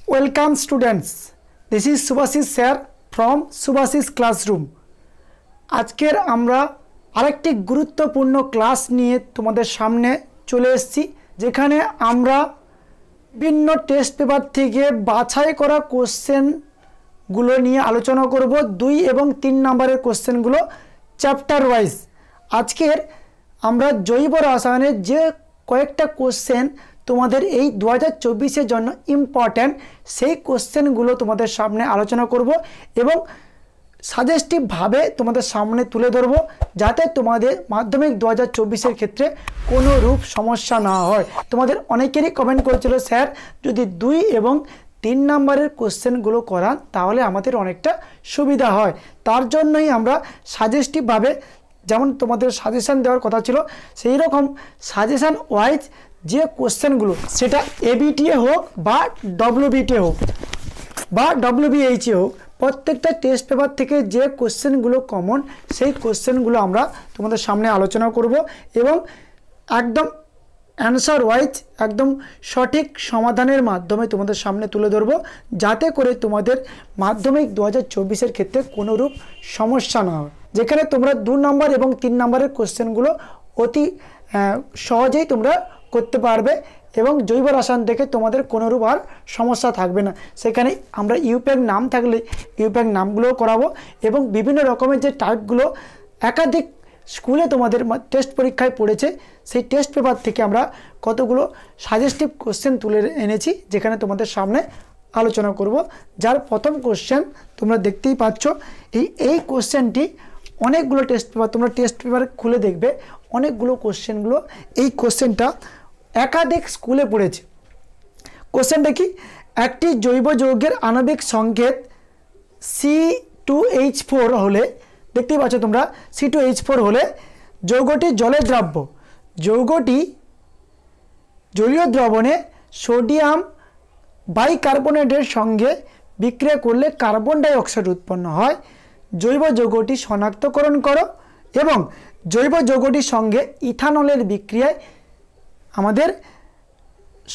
Welcome students, this is Subhashish sir from Subhashish classroom. আজকের আমরা আরেকটি গুরুত্বপূর্ণ ক্লাস নিয়ে তোমাদের সামনে চলে এসেছি, যেখানে আমরা বিভিন্ন টেস্ট পেপার থেকে বাছাই করা কোশ্চেনগুলো নিয়ে আলোচনা করব। 2 এবং 3 নম্বরের কোশ্চেনগুলো চ্যাপ্টার ওয়াইজ। আজকের আমরা জৈব রসায়নের যে কয়েকটা কোশ্চেন তোমাদের এই 2024-এর জন্য ইম্পর্ট্যান্ট, সেই কোশ্চেনগুলো তোমাদের সামনে আলোচনা করব এবং সাজেস্টিভভাবে তোমাদের সামনে তুলে ধরব, যাতে তোমাদের মাধ্যমিক 2024-এর ক্ষেত্রে কোনো রূপ সমস্যা না হয়। তোমাদের অনেকেরই কমেন্ট করেছিল, স্যার যদি 2 এবং 3 নম্বরের কোশ্চেনগুলো করান তাহলে আমাদের অনেকটা সুবিধা হয়। তার জন্যই আমরা সাজেস্টিভভাবে, যেমন তোমাদের সাজেশান দেওয়ার কথা ছিল, সেই রকম সাজেশান ওয়াইজ যে কোশ্চেনগুলো, সেটা এবিটিএ হোক বা ডব্লিউবিটিএ হোক বা ডব্লিউবিএইচএ হোক, প্রত্যেকটা টেস্ট পেপার থেকে যে কোশ্চেনগুলো কমন, সেই কোশ্চেনগুলো আমরা তোমাদের সামনে আলোচনা করব এবং একদম অ্যান্সার ওয়াইজ একদম সঠিক সমাধানের মাধ্যমে তোমাদের সামনে তুলে ধরব, যাতে করে তোমাদের মাধ্যমিক 2024-এর ক্ষেত্রে কোনোরূপ সমস্যা না হয়। যেখানে তোমরা 2 নম্বর এবং 3 নম্বরের কোশ্চেনগুলো অতি সহজেই তোমরা করতে পারবে এবং জৈব রসায়ন থেকে তোমাদের কোনোরূপ আর সমস্যা থাকবে না। সেখানে আমরা ইউপ্যাক নাম থাকলে ইউপ্যাক নামগুলোও করাবো এবং বিভিন্ন রকমের যে টাইপগুলো একাধিক স্কুলে তোমাদের টেস্ট পরীক্ষায় পড়েছে, সেই টেস্ট পেপার থেকে আমরা কতগুলো সাজেস্টিভ কোশ্চেন তুলে এনেছি, যেখানে তোমাদের সামনে আলোচনা করব। যার প্রথম কোশ্চেন তোমরা দেখতেই পাচ্ছ, এই কোশ্চেনটি অনেকগুলো টেস্ট পেপার, তোমরা টেস্ট পেপার খুলে দেখবে অনেকগুলো কোশ্চেনগুলো এই কোশ্চেনটা একাধিক স্কুলে পড়েছে। কোশ্চেনটা কি? একটি জৈব যৌগের আণবিক সংকেত C2H4 হলে, দেখতেই পাচ্ছ তোমরা, C2H4 হলে যৌগটি জলে দ্রাব্য। যৌগটি জলীয় দ্রবণে সোডিয়াম বাইকার্বনেটের সঙ্গে বিক্রিয়া করলে কার্বন ডাই অক্সাইড উৎপন্ন হয়। জৈব যৌগটি শনাক্তকরণ করো এবং জৈব যৌগটির সঙ্গে ইথানলের বিক্রিয়ায় আমাদের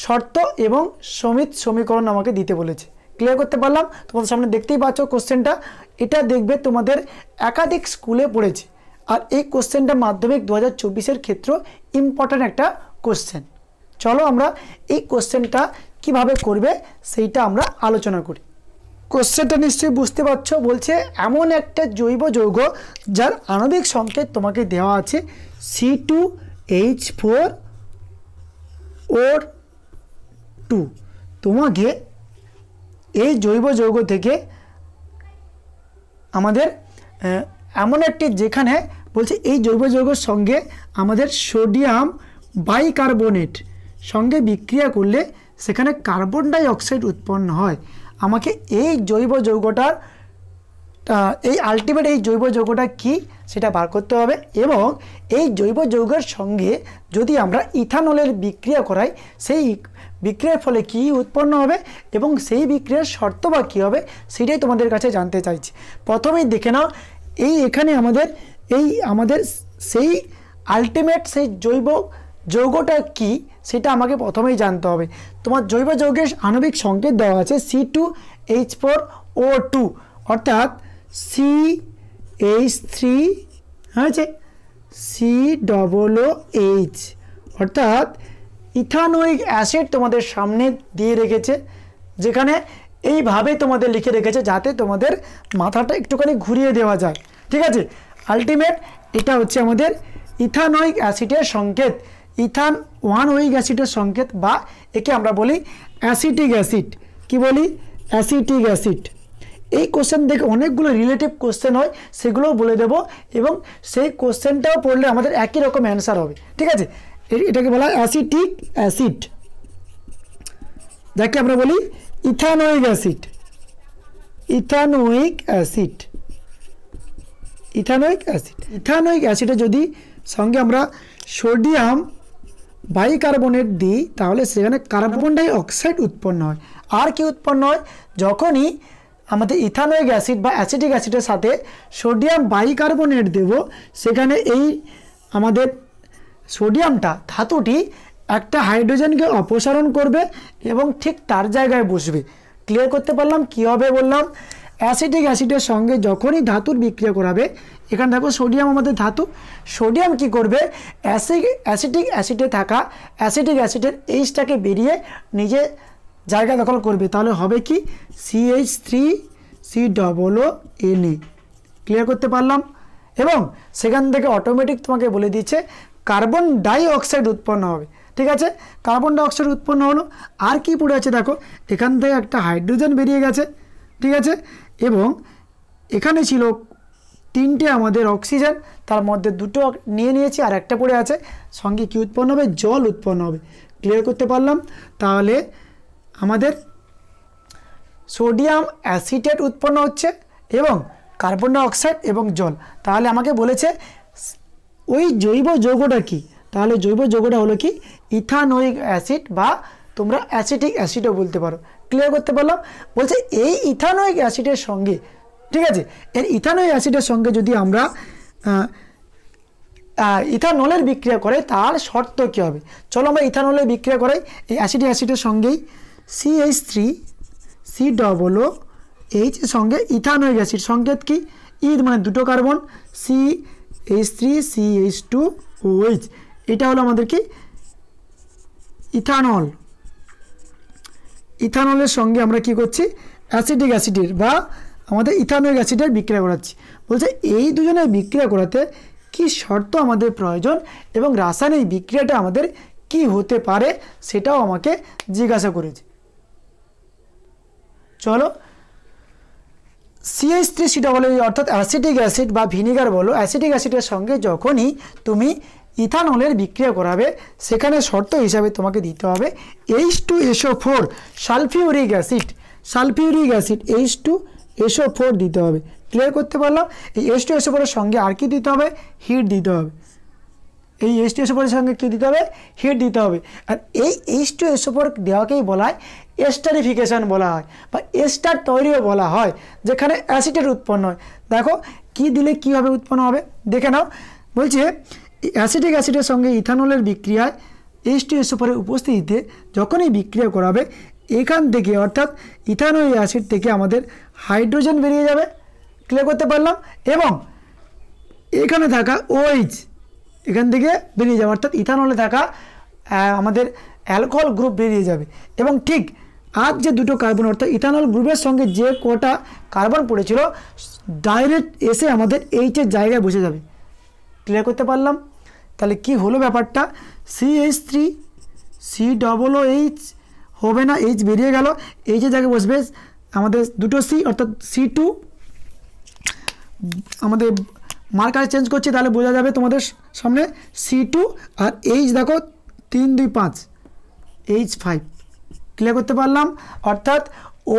শর্ত এবং সমিত সমীকরণ আমাকে দিতে বলেছে। ক্লিয়ার করতে পারলাম? তোমাদের সামনে দেখতেই পাচ্ছ কোশ্চেনটা, এটা দেখবে তোমাদের একাধিক স্কুলে পড়েছে। আর এই কোশ্চেনটা মাধ্যমিক 2024-এর ক্ষেত্রে ইম্পর্ট্যান্ট একটা কোশ্চেন। চলো আমরা এই কোশ্চেনটা কিভাবে করবে সেইটা আমরা আলোচনা করি। কোশ্চেনটা নিশ্চয়ই বুঝতে পারছো, বলছে এমন একটা জৈব যৌগ যার আণবিক সংকেত তোমাকে দেওয়া আছে C2H4O2। তোমাকে এই জৈব যৌগ থেকে আমাদের এমন একটি, যেখানে বলছে এই জৈব যৌগের সঙ্গে আমাদের সোডিয়াম বাইকার্বনেট সঙ্গে বিক্রিয়া করলে সেখানে কার্বন ডাই অক্সাইড উৎপন্ন হয়। আমাকে এই জৈব যৌগটার এই আলটিমেট এই জৈব যৌগটা কি সেটা বার করতে হবে এবং এই জৈব যৌগের সঙ্গে যদি আমরা ইথানলের বিক্রিয়া করাই, সেই বিক্রিয়ার ফলে কি উৎপন্ন হবে এবং সেই বিক্রিয়ার শর্ত বা কী হবে, সেটাই তোমাদের কাছে জানতে চাইছি। প্রথমেই দেখে নাও, এখানে আমাদের সেই আলটিমেট সেই জৈব যৌগটা কি সেটা আমাকে প্রথমেই জানতে হবে। তোমার জৈব যৌগের আণবিক সংকেত দেওয়া আছে C2H4O2, অর্থাৎ CH3 হয়েছে COOH, অর্থাৎ ইথানোয়িক অ্যাসিড তোমাদের সামনে দিয়ে রেখেছে, যেখানে এইভাবে তোমাদের লিখে রেখেছে যাতে তোমাদের মাথাটা একটুখানি ঘুরিয়ে দেওয়া যায়। ঠিক আছে, আলটিমেট এটা হচ্ছে আমাদের ইথানোয়িক অ্যাসিডের সংকেত, ইথান 1 ওয়িক অ্যাসিডের সংকেত, বা একে আমরা বলি অ্যাসিটিক অ্যাসিড। কি বলি? Acetic acid. এই কোশ্চেন দেখে অনেকগুলো রিলেটিভ কোশ্চেন হয়, সেগুলোও বলে দেব এবং সেই কোশ্চেনটাও পড়লে আমাদের একই রকম অ্যান্সার হবে। ঠিক আছে, এটাকে বলা হয় অ্যাসিটিক অ্যাসিড, যাকে আমরা বলি ethanoic acid. Ethanoic acid, ethanoic acid. Ethanoic অ্যাসিডে যদি সঙ্গে আমরা সোডিয়াম বাইকার্বনেট দিই, তাহলে সেখানে কার্বন ডাই অক্সাইড উৎপন্ন হয়। আর কি উৎপন্ন হয়? যখনই আমাদের ইথানোয়িক অ্যাসিড বা অ্যাসিটিক অ্যাসিডের সাথে সোডিয়াম বাইকার্বনেট দেব, সেখানে এই আমাদের সোডিয়ামটা, ধাতুটি একটা হাইড্রোজেনকে অপসারণ করবে এবং ঠিক তার জায়গায় বসবে। ক্লিয়ার করতে পারলাম? কী হবে বললাম, অ্যাসিটিক অ্যাসিডের সঙ্গে যখনই ধাতুর বিক্রিয়া করাবে, এখানে দেখো সোডিয়াম আমাদের ধাতু, সোডিয়াম কি করবে, অ্যাসিটিক অ্যাসিডে থাকা অ্যাসিটিক অ্যাসিডের এইচটাকে বেরিয়ে নিজে জায়গা দখল করবে। তাহলে হবে কি CH3COONA। ক্লিয়ার করতে পারলাম? এবং সেখান থেকে অটোমেটিক তোমাকে বলে দিচ্ছে কার্বন ডাই অক্সাইড উৎপন্ন হবে। ঠিক আছে, কার্বন ডাই অক্সাইড উৎপন্ন হলো। আর কি পড়ে আছে দেখো, এখান থেকে একটা হাইড্রোজেন বেরিয়ে গেছে। ঠিক আছে, এবং এখানে ছিল 3টে আমাদের অক্সিজেন, তার মধ্যে 2টো নিয়ে নিয়েছি, আর একটা পড়ে আছে। সঙ্গে কি উৎপন্ন হবে, জল উৎপন্ন হবে। ক্লিয়ার করতে পারলাম? তাহলে আমাদের সোডিয়াম অ্যাসিটেট উৎপন্ন হচ্ছে এবং কার্বন ডাই অক্সাইড এবং জল। তাহলে আমাকে বলেছে ওই জৈব যৌগটা কি, তাহলে জৈব যৌগটা হলো কি ইথানোয়িক অ্যাসিড, বা তোমরা অ্যাসিটিক অ্যাসিডও বলতে পারো। ক্লিয়ার করতে পারলাম? বলছে এই ইথানোয়িক অ্যাসিডের সঙ্গে, ঠিক আছে, এর ইথানোয়িক অ্যাসিডের সঙ্গে যদি আমরা ইথানলের বিক্রিয়া করে তার শর্ত কী হবে। চলো আমরা ইথানলের বিক্রিয়া করাই। এই অ্যাসিটিক অ্যাসিডের সঙ্গেই CH3COOH এর সঙ্গে ইথানোয়িক অ্যাসিড, সংকেত কি ইথ মানে 2টো কার্বন, CH3CH2OH, এটা হলো আমাদের কি ইথানল। ইথানলের সঙ্গে আমরা কি করছি, অ্যাসিটিক অ্যাসিডের বা আমাদের ইথানোয়িক অ্যাসিডের বিক্রিয়া করাচ্ছি। বলছে এই দুজনের বিক্রিয়া করাতে কি শর্ত আমাদের প্রয়োজন এবং রাসায়নিক বিক্রিয়াটা আমাদের কি হতে পারে সেটাও আমাকে জিজ্ঞাসা করেছে। চলো, CH3COOH অর্থাৎ অ্যাসিটিক অ্যাসিড বা ভিনিগার বলো, অ্যাসিটিক অ্যাসিডের সঙ্গে যখনই তুমি ইথানলের বিক্রিয়া করাবে সেখানে শর্ত হিসাবে তোমাকে দিতে হবে H2SO4 সালফিউরিক অ্যাসিড, H2SO4 দিতে হবে। ক্লিয়ার করতে পারলাম? এই H2SO4 এর সঙ্গে আর কি দিতে হবে, হিট দিতে হবে। এই H2SO4 এর সঙ্গে কী দিতে হবে, হিট দিতে হবে। আর এই H2SO4 দেওয়াকেই বলা হয় এস্টারিফিকেশন বলা হয়, বা এস্টার তৈরিও বলা হয়, যেখানে অ্যাসিডের উৎপন্ন হয়। দেখো কি দিলে কীভাবে উৎপন্ন হবে দেখে নাও। বলছে অ্যাসিটিক অ্যাসিডের সঙ্গে ইথানলের বিক্রিয়ায় H2SO4 এর উপস্থিতিতে যখনই বিক্রিয়া করাবে এখান থেকে অর্থাৎ ইথানোয়িক অ্যাসিড থেকে আমাদের হাইড্রোজেন বেরিয়ে যাবে। ক্লিয়ার করতে পারলাম? এবং এখানে থাকা OH এখান থেকে বেরিয়ে যাবে, অর্থাৎ ইথানলে থাকা আমাদের অ্যালকোহল গ্রুপ বেরিয়ে যাবে। এবং ঠিক আর যে 2টো কার্বন অর্থাৎ ইথানল গ্রুপের সঙ্গে যে কটা কার্বন পড়েছিল ডাইরেক্ট এসে আমাদের এইচের জায়গায় বসে যাবে। ক্লিয়ার করতে পারলাম? তাহলে কি হলো ব্যাপারটা, CH3COOH হবে না, এইচ বেরিয়ে গেল, এইচের জায়গায় বসবে আমাদের 2টো C অর্থাৎ C2, আমাদের মার্কার চেঞ্জ করছি তাহলে বোঝা যাবে তোমাদের সামনে, C2 আর এইচ দেখো 3 2 5 H5। ক্লিয়ার করতে পারলাম? অর্থাৎ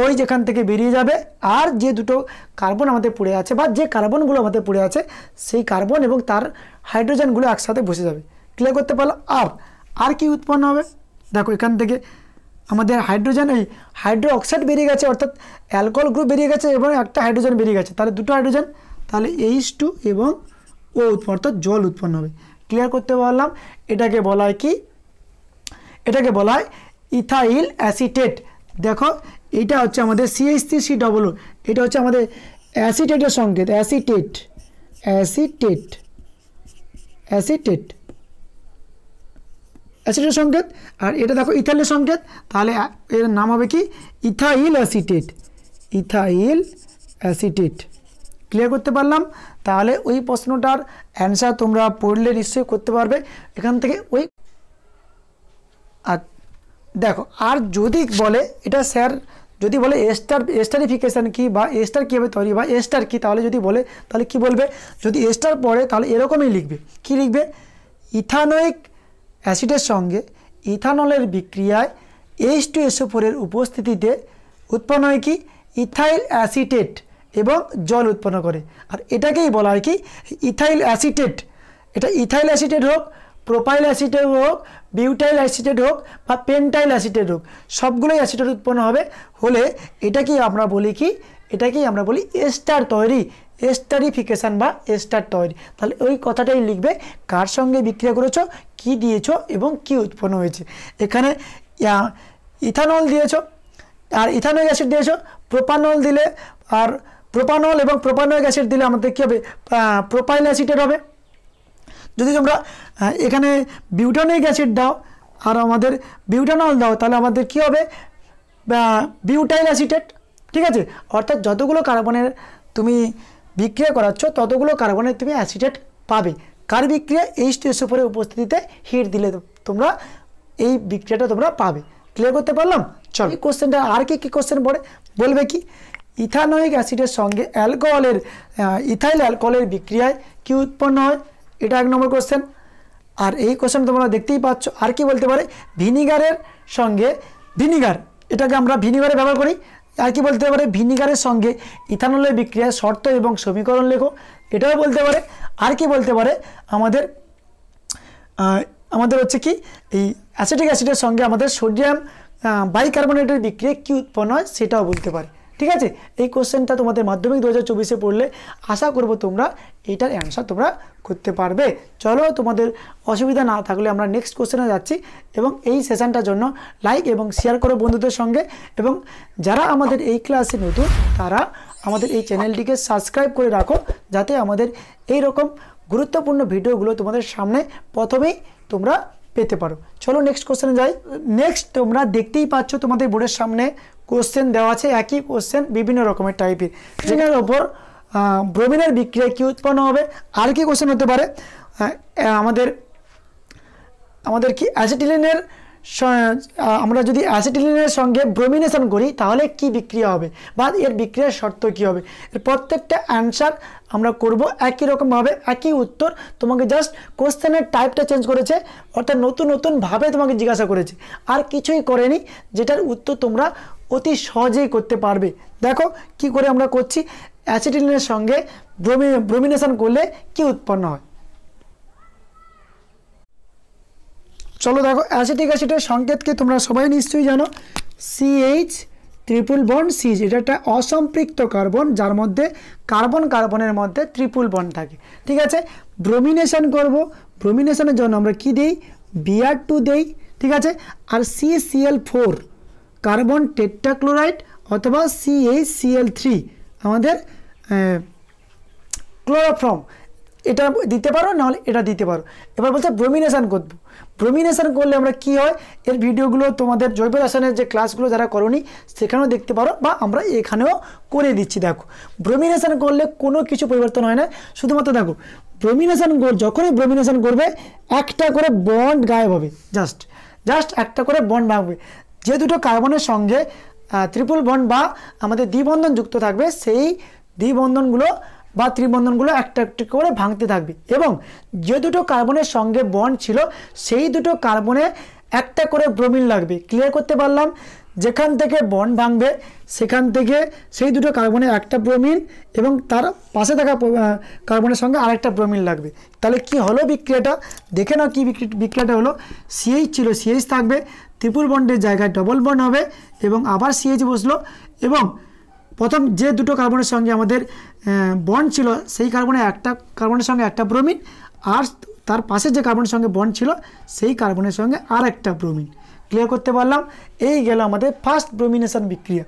ওই যেখান থেকে বেরিয়ে যাবে আর যে 2টো কার্বন আমাদের পড়ে আছে বা যে কার্বনগুলো আমাদের পড়ে আছে সেই কার্বন এবং তার হাইড্রোজেনগুলো একসাথে বসে যাবে। ক্লিয়ার করতে পারলাম? আর কি উৎপন্ন হবে দেখো, এখান থেকে আমাদের হাইড্রোজেন, এই হাইড্রো অক্সাইড বেরিয়ে গেছে অর্থাৎ অ্যালকোহল গ্রুপ বেরিয়ে গেছে এবং একটা হাইড্রোজেন বেরিয়ে গেছে, তাহলে 2টো হাইড্রোজেন, তাহলে H2 এবং O উৎপন্ন অর্থাৎ জল উৎপন্ন হবে। ক্লিয়ার করতে পারলাম? এটাকে বলা হয় কি, এটাকে বলা হয় ইথাইল অ্যাসিটেট। দেখো এটা হচ্ছে আমাদের CH3COOH, এটা হচ্ছে আমাদের অ্যাসিটেটের সংকেত, অ্যাসিটেট অ্যাসিটের সংকেত, আর এটা দেখো ইথাইলের সংকেত, তাহলে এর নাম হবে কি ইথাইল অ্যাসিটেট। ক্লিয়ার করতে পারলাম? তাহলে ওই প্রশ্নটার অ্যান্সার তোমরা পড়লে নিশ্চয়ই করতে পারবে এখান থেকে। ওই আর দেখো, আর যদি বলে এটা স্যার যদি বলে এস্টারিফিকেশান কি বা এস্টার কীভাবে তৈরি বা এস্টার কি, তাহলে যদি বলে তাহলে কি বলবে, যদি এস্টার পড়ে তাহলে এরকমই লিখবে। কি লিখবে, ইথানোয়িক অ্যাসিডের সঙ্গে ইথানলের বিক্রিয়ায় H2SO4 এর উপস্থিতিতে উৎপন্ন হয় কি ইথাইল অ্যাসিটেট এবং জল উৎপন্ন করে। আর এটাকেই বলা হয় কি ইথাইল অ্যাসিটেট। এটা ইথাইল অ্যাসিটেট হোক, প্রোপাইল অ্যাসিটেট হোক, বিউটাইল অ্যাসিটেট হোক বা পেন্টাইল অ্যাসিটেট হোক, সবগুলোই অ্যাসিটেট উৎপন্ন হবে হলে এটাকেই আমরা বলি কি, এটাকেই আমরা বলি এস্টার তৈরি, এস্টারিফিকেশান বা এস্টার তৈরি। তাহলে ওই কথাটাই লিখবে, কার সঙ্গে বিক্রিয়া করেছো, কি দিয়েছো এবং কি উৎপন্ন হয়েছে। এখানে ইথানল দিয়েছো, আর ইথানোয়িক অ্যাসিড দিয়েছো, প্রোপানল দিলে, আর প্রোপানল এবং প্রোপানোয়িক অ্যাসিড দিলে আমাদের কী হবে, প্রোপাইল অ্যাসিডের হবে। যদি তোমরা এখানে বিউটানোয়িক অ্যাসিড দাও আর আমাদের বিউটানল দাও, তাহলে আমাদের কী হবে, বিউটাইল অ্যাসিটেট। ঠিক আছে, অর্থাৎ যতগুলো কার্বনের তুমি বিক্রিয়া করাচ্ছ ততগুলো কার্বনের তুমি অ্যাসিটেট পাবে। কার বিক্রিয়া, H2SO4 এর উপস্থিতিতে হিট দিলে তোমরা এই বিক্রিয়াটা তোমরা পাবে। ক্লিয়ার করতে পারলাম? চলো, এই কোশ্চেনটা আর কি কোশ্চেন পড়ে বলবে কি, ইথানোয়িক অ্যাসিডের সঙ্গে অ্যালকোহলের ইথাইল অ্যালকোহলের বিক্রিয়ায় কি উৎপন্ন হয়, এটা 1 নম্বর কোশ্চেন। আর এই কোশ্চেন তোমরা দেখতেই পাচ্ছ। আর কি বলতে পারে, ভিনিগারের সঙ্গে, ভিনিগার এটাকে আমরা ভিনিগারে ব্যবহার করি। আর কি বলতে পারে, ভিনিগারের সঙ্গে ইথানলের বিক্রিয়ার শর্ত এবং সমীকরণ লেখো, এটাও বলতে পারে। আর কি বলতে পারে, আমাদের হচ্ছে কি, এই অ্যাসিটিক অ্যাসিডের সঙ্গে আমাদের সোডিয়াম বাইকার্বনেটের বিক্রিয়া কি উৎপন্ন হয় সেটাও বলতে পারে। ঠিক আছে, এই কোশ্চেনটা তোমাদের মাধ্যমিক 2024-এ পড়লে আশা করব তোমরা এটার অ্যান্সার তোমরা করতে পারবে। চলো, তোমাদের অসুবিধা না থাকলে আমরা নেক্সট কোশ্চেনে যাচ্ছি। এবং এই সেশনটার জন্য লাইক এবং শেয়ার করো বন্ধুদের সঙ্গে, এবং যারা আমাদের এই ক্লাসে নতুন তারা আমাদের এই চ্যানেলটিকে সাবস্ক্রাইব করে রাখো, যাতে আমাদের এই রকম গুরুত্বপূর্ণ ভিডিওগুলো তোমাদের সামনে প্রথমেই তোমরা পেতে পারো। চলো নেক্সট কোশ্চেনে যাই। নেক্সট তোমরা দেখতেই পাচ্ছ তোমাদের বোর্ডের সামনে কোশ্চেন দেওয়া আছে, একই কোশ্চেন বিভিন্ন রকমের টাইপের, যেটার ওপর ব্রোমিনের বিক্রিয়া কি উৎপন্ন হবে। আর কি কোশ্চেন হতে পারে, আমাদের কি অ্যাসিটিলিনের, আমরা যদি অ্যাসিটিলিনের সঙ্গে ব্রোমিনেশন করি তাহলে কি বিক্রিয়া হবে, বা এর বিক্রিয়ার শর্ত কী হবে। এর প্রত্যেকটা অ্যান্সার আমরা করব একই রকমভাবে, একই উত্তর। তোমাকে জাস্ট কোশ্চেনের টাইপটা চেঞ্জ করেছে, অর্থাৎ নতুন নতুনভাবে তোমাকে জিজ্ঞাসা করেছে, আর কিছুই করেনি, যেটার উত্তর তোমরা অতি সহজেই করতে পারবে। দেখো কি করে আমরা করছি, অ্যাসিটিলিনের সঙ্গে ব্রোমিনেশন করলে কি উৎপন্ন হয়। চলো দেখো, অ্যাসিটিক অ্যাসিডের সংকেতকে তোমরা সবাই নিশ্চয়ই জানো, CH ট্রিপল বন্ড CH। এটা একটা অসম্পৃক্ত কার্বন, যার মধ্যে কার্বনের মধ্যে ট্রিপল বন্ড থাকে। ঠিক আছে, ব্রোমিনেশন করব, ব্রোমিনেশনের জন্য আমরা কি দেই, Br2 দেই। ঠিক আছে, আর CCl4 কার্বন টেট্রাক্লোরাইড অথবা CaCl3 আমাদের ক্লোরোফর্ম, এটা দিতে পারো, নাহলে এটা দিতে পারো। এবার বলছে ব্রোমিনেশন করব। ব্রোমিনেশন করলে আমরা কি হয়, এর ভিডিওগুলো তোমাদের জৈব রসায়নের যে ক্লাসগুলো যারা করোনি সেখানেও দেখতে পারো, বা আমরা এখানেও করে দিচ্ছি। দেখো, ব্রোমিনেশন করলে কোনো কিছু পরিবর্তন হয় না, শুধুমাত্র দেখো ব্রোমিনেশন যখনই ব্রোমিনেশন করবে একটা করে বন্ড গায়েব হবে, জাস্ট একটা করে বন্ড ভাঙবে। যে দুটো কার্বনের সঙ্গে ট্রিপল বন্ড বা আমাদের দ্বিবন্ধন যুক্ত থাকবে, সেই দ্বিবন্ধনগুলো বা ত্রিবন্ধনগুলো একটা একটা করে ভাঙতে থাকবে, এবং যে দুটো কার্বনের সঙ্গে বন্ড ছিল সেই দুটো কার্বনে একটা করে ব্রোমিন লাগবে। ক্লিয়ার করতে পারলাম? যেখান থেকে বন্ড ভাঙবে সেখান থেকে সেই দুটো কার্বনে একটা ব্রোমিন এবং তার পাশে থাকা কার্বনের সঙ্গে আরেকটা ব্রোমিন লাগবে। তাহলে কি হলো বিক্রিয়াটা, দেখে নাও কি বিক্রিয়াটা হলো। CH ছিল, CH থাকবে, ট্রিপল বন্ডের জায়গায় ডবল বন্ড হবে এবং আবার CH বসলো, এবং প্রথম যে দুটো কার্বনের সঙ্গে আমাদের বন্ড ছিল সেই কার্বনের সঙ্গে একটা ব্রোমিন, আর তার পাশে যে কার্বনের সঙ্গে বন্ড ছিল সেই কার্বনের সঙ্গে আর একটা ব্রোমিন। ক্লিয়ার করতে পারলাম? এই গেল আমাদের ফার্স্ট ব্রোমিনেশন বিক্রিয়া।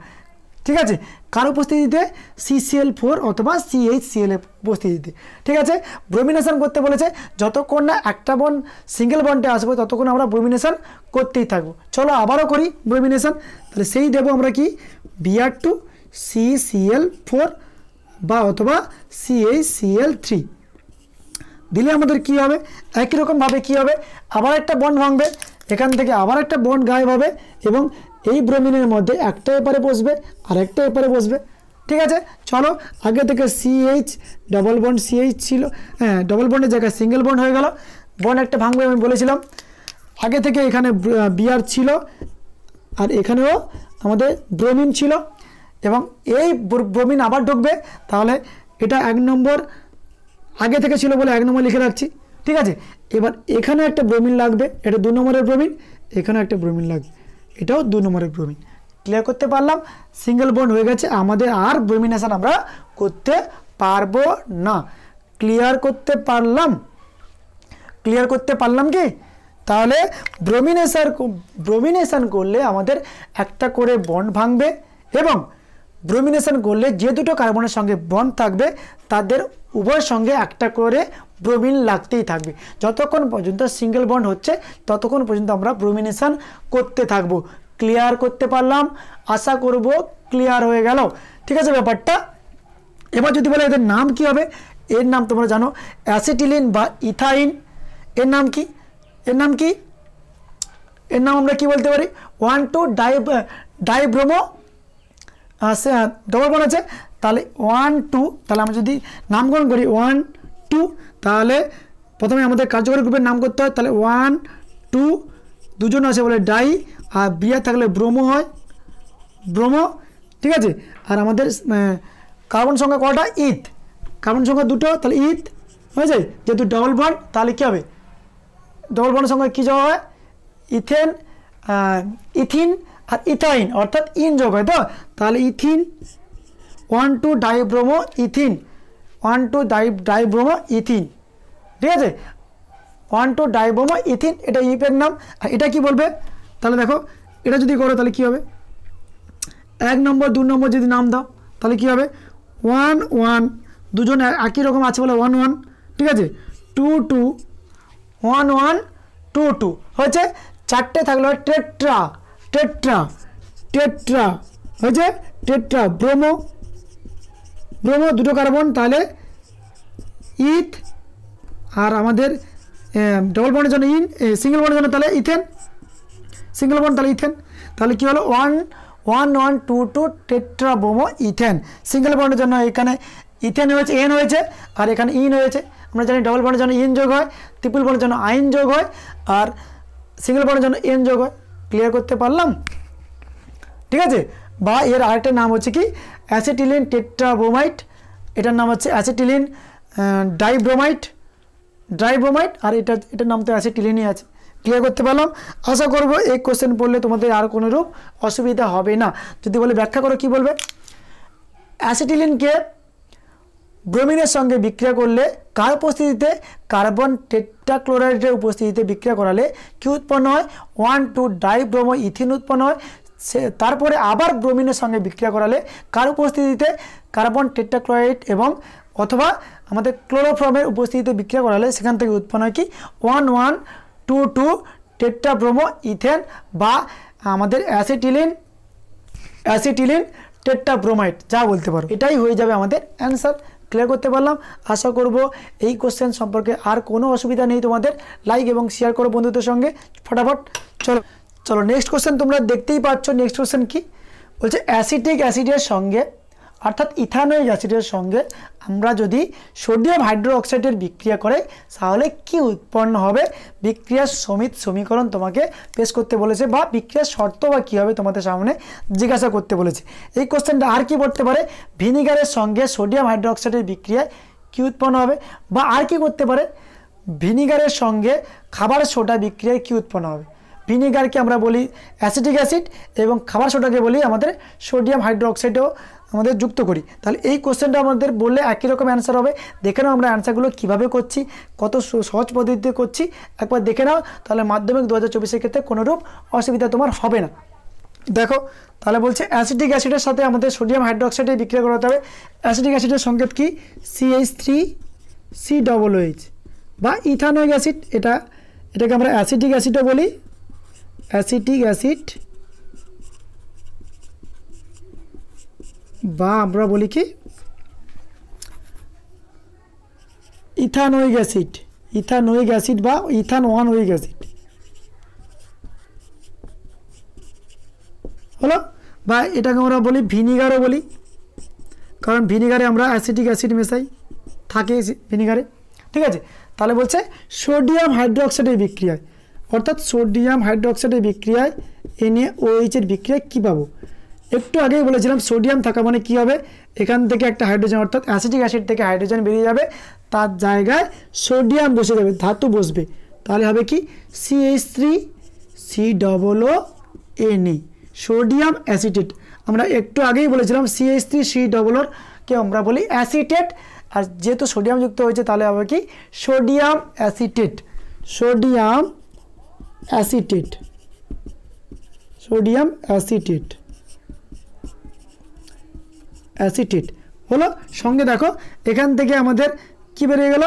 ঠিক আছে, কার উপস্থিতিতে, CCl4 অথবা CHCl এর উপস্থিতিতে। ঠিক আছে, ব্রোমিনেশন করতে বলেছে, যতক্ষণ না একটা বন্ড সিঙ্গেল বন্ডে আসবে ততক্ষণ আমরা ব্রোমিনেশন করতেই থাকবো। চলো আবারও করি ব্রোমিনেশন। তাহলে সেই দেবো আমরা কি, Br2 CCl4 বা অথবা CaCl3 দিলে আমাদের কি হবে, একই রকমভাবে কি হবে, আবার একটা বন্ড ভাঙবে, এখান থেকে আবার একটা বন্ড গায়েব হবে, এবং এই ব্রোমিনের মধ্যে একটা এপারে বসবে আর একটা এপারে বসবে। ঠিক আছে, চলো আগে থেকে CH ডবল বন্ড CH ছিল, হ্যাঁ ডবল বন্ডের জায়গায় সিঙ্গেল বন্ড হয়ে গেল, বন্ড একটা ভাঙবে আমি বলেছিলাম। আগে থেকে এখানে Br ছিল আর এখানেও আমাদের ব্রোমিন ছিল, এবং এই ব্রোমিন আবার ঢুকবে, তাহলে এটা 1 নম্বর আগে থেকে ছিল বলে 1 নম্বর লিখে রাখছি। ঠিক আছে, এবার এখানে একটা ব্রোমিন লাগবে, এটা 2 নম্বরের ব্রোমিন, এখানে একটা ব্রোমিন লাগবে, এটাও 2 নম্বরের ব্রোমিন। ক্লিয়ার করতে পারলাম? সিঙ্গেল বন্ড হয়ে গেছে, আমাদের আর ব্রোমিনেশন আমরা করতে পারবো না। ক্লিয়ার করতে পারলাম? কি? তাহলে ব্রোমিনেশন করলে আমাদের একটা করে বন্ড ভাঙবে এবং ব্রোমিনেশন করলে যে দুটো কার্বনের সঙ্গে বন্ড থাকবে তাদের উভয়ের সঙ্গে একটা করে ব্রোমিন লাগতেই থাকবে। যতক্ষণ পর্যন্ত সিঙ্গেল বন্ড হচ্ছে ততক্ষণ পর্যন্ত আমরা ব্রোমিনেশন করতে থাকবো। ক্লিয়ার করতে পারলাম? আশা করব ক্লিয়ার হয়ে গেল। ঠিক আছে ব্যাপারটা। এবার যদি বলে এদের নাম কি হবে, এর নাম তোমরা জানো অ্যাসিটিলিন বা ইথাইন। এর নাম কি? এর নাম আমরা কি বলতে পারি? 1,2 ডাইব্রোমো ডবল বন্ড আছে, তাহলে 1,2, তাহলে আমরা যদি নামকরণ করি 1,2, তাহলে প্রথমে আমাদের কার্যকরী গ্রুপের নাম করতে হয়। তাহলে 1,2 দুজন আছে বলে ডাই, আর বিয়ার থাকলে ব্রোমো হয়, ব্রোমো। ঠিক আছে, আর আমাদের কার্বন সংখ্যা কটা? ইথ, কার্বন সংখ্যা দুটো, তাহলে ইথ হয়ে যায়। যেহেতু ডবল বন্ড তাহলে কী হবে? ডবল বন্ডের সংখ্যা কী যোগ হয়? ইথেন, ইথিন আর ইথাইন, অর্থাৎ ইন যোগ হয়। তো তাহলে ethene 1,2 dibromo ethene, 1,2 dibromo ethene. ঠিক আছে, 1,2 ডাইব্রোমো ইথিন, এটা ইপের নাম। আর এটা কি বলবে? তাহলে দেখো এটা যদি করো তাহলে কী হবে? 1 নম্বর 2 নম্বর যদি নাম দাও তাহলে কী হবে? 1,1 দুজন একই রকম আছে বলে 1,1। ঠিক আছে, 2,2 1,1 2,2 হয়েছে। চারটে থাকলে টেট্রা, টেট্রা টেট্রা হয়েছে, টেট্রা ব্রোমো, ব্রোমো দুটো কার্বন, তাহলে ইথ। আর আমাদের ডবল বন্ডের জন্য ইন, সিঙ্গেল বন্ডের জন্য তাহলে ইথেন, সিঙ্গেল বন্ড তাহলে ইথেন। তাহলে কী হলো? 1,1,2,2 টেট্রা ব্রোমো ইথেন। সিঙ্গেল বন্ডের জন্য এখানে ইথেন হয়েছে, এন হয়েছে, আর এখানে ইন হয়েছে। আমরা জানি ডবল বন্ডের জন্য ইন যোগ হয়, ট্রিপল বন্ডের জন্য আইন যোগ হয়, আর সিঙ্গেল বন্ডের জন্য এন যোগ হয়। ক্লিয়ার করতে পারলাম? ঠিক আছে। বা এর আরেকটা নাম হচ্ছে কি? অ্যাসিটিলিন টেট্রাব্রোমাইড। এটার নাম হচ্ছে অ্যাসিটিলিন ডাইব্রোমাইড, আর এটার নাম তো অ্যাসিটিলিনই আছে। ক্লিয়ার করতে পারলাম? আশা করব এই কোশ্চেন পড়লে তোমাদের আর কোনো রূপ অসুবিধা হবে না। যদি বলে ব্যাখ্যা করো, কি বলবে? অ্যাসিটিলিনকে ব্রোমিনের সঙ্গে বিক্রিয়া করলে, কার উপস্থিতিতে? কার্বন টেট্রাক্লোরাইডের উপস্থিতিতে বিক্রিয়া করালে কি উৎপন্ন হয়? 1,2 ডাইব্রোমো ইথিন উৎপন্ন হয়। তারপরে আবার ব্রোমিনের সঙ্গে বিক্রিয়া করালে কার উপস্থিতিতে? কার্বন টেট্রাক্লোরাইড এবং অথবা আমাদের ক্লোরোফর্মের উপস্থিতিতে বিক্রিয়া করালে সেখান থেকে উৎপন্ন হয় কি? 1,1,2,2 টেট্রাব্রোমো ইথেন বা আমাদের অ্যাসিটিলিন টেট্রাব্রোমাইড, যা বলতে পারো। এটাই হয়ে যাবে আমাদের অ্যান্সার। ক্লিয়ার করতে পারলাম? আশা করব এই কোশ্চেন সম্পর্কে আর কোনো অসুবিধা নেই তোমাদের। লাইক এবং শেয়ার করো বন্ধুদের সঙ্গে ফটাফট। চলো নেক্সট কোশ্চেন তোমরা দেখতেই পাচ্ছ। নেক্সট কোশ্চেন কি বলছে? অ্যাসিটিক অ্যাসিডের সঙ্গে অর্থাৎ ইথানোয়িক অ্যাসিডের সঙ্গে আমরা যদি সোডিয়াম হাইড্রোক্সাইডের বিক্রিয়া করে তাহলে কি উৎপন্ন হবে? বিক্রিয়ার সমীকরণ তোমাকে পেশ করতে বলেছে, বা বিক্রিয়ার শর্ত বা কী হবে তোমাদের সামনে জিজ্ঞাসা করতে বলেছে। এই কোশ্চেনটা আর কি পড়তে পারে? ভিনিগারের সঙ্গে সোডিয়াম হাইড্রোক্সাইডের বিক্রিয়ায় কী উৎপন্ন হবে? বা আর কি করতে পারে? ভিনিগারের সঙ্গে খাবার সোডা বিক্রিয়ায় কী উৎপন্ন হবে? ভিনিগারকে আমরা বলি অ্যাসিটিক অ্যাসিড এবং খাবার সোডাকে বলি আমাদের সোডিয়াম হাইড্রোক্সাইডও আমাদের যুক্ত করি। তাহলে এই কোশ্চেনটা আমাদের বললে একই রকম অ্যান্সার হবে। দেখে নাও আমরা অ্যান্সারগুলো কীভাবে করছি, কত সহজ পদ্ধতিতে করছি, একবার দেখে নাও। তাহলে মাধ্যমিক 2024-এর ক্ষেত্রে কোনোরূপ অসুবিধা তোমার হবে না। দেখো তাহলে বলছে অ্যাসিটিক অ্যাসিডের সাথে আমাদের সোডিয়াম হাইড্রোক্সাইডে বিক্রিয়া করাতে হবে। অ্যাসিটিক অ্যাসিডের সংকেত কি? CH3COOH বা ইথানোয়িক অ্যাসিড। এটাকে আমরা অ্যাসিটিক অ্যাসিডও বলি, অ্যাসিটিক অ্যাসিড, বা আমরা বলি কি ইথানোয়িক অ্যাসিড, ইথানোয়িক অ্যাসিড বা ইথানোয়িক অ্যাসিড হলো। বা এটাকে আমরা বলি ভিনিগারও বলি, কারণ ভিনিগারে আমরা অ্যাসিটিক অ্যাসিড মেশাই, থাকে ভিনিগারে। ঠিক আছে, তাহলে বলছে সোডিয়াম হাইড্রোক্সাইডের বিক্রিয়ায়, অর্থাৎ সোডিয়াম হাইড্রোক্সাইডের বিক্রিয়ায় NaOH এর বিক্রিয়ায় কী পাবো? একটু আগেই বলেছিলাম সোডিয়াম থাকা মানে কী হবে? এখান থেকে একটা হাইড্রোজেন, অর্থাৎ অ্যাসিটিক অ্যাসিড থেকে হাইড্রোজেন বেরিয়ে যাবে, তার জায়গায় সোডিয়াম বসে যাবে, ধাতু বসবে। তাহলে হবে কি? CH3COONA, sodium acetate. আমরা একটু আগেই বলেছিলাম CH3COOR কে আমরা বলি অ্যাসিটেট, আর যেহেতু সোডিয়াম যুক্ত হয়েছে তাহলে হবে কি? Sodium acetate, sodium acetate, sodium acetate, acetate হলো। সঙ্গে দেখো এখান থেকে আমাদের কি বেরিয়ে গেল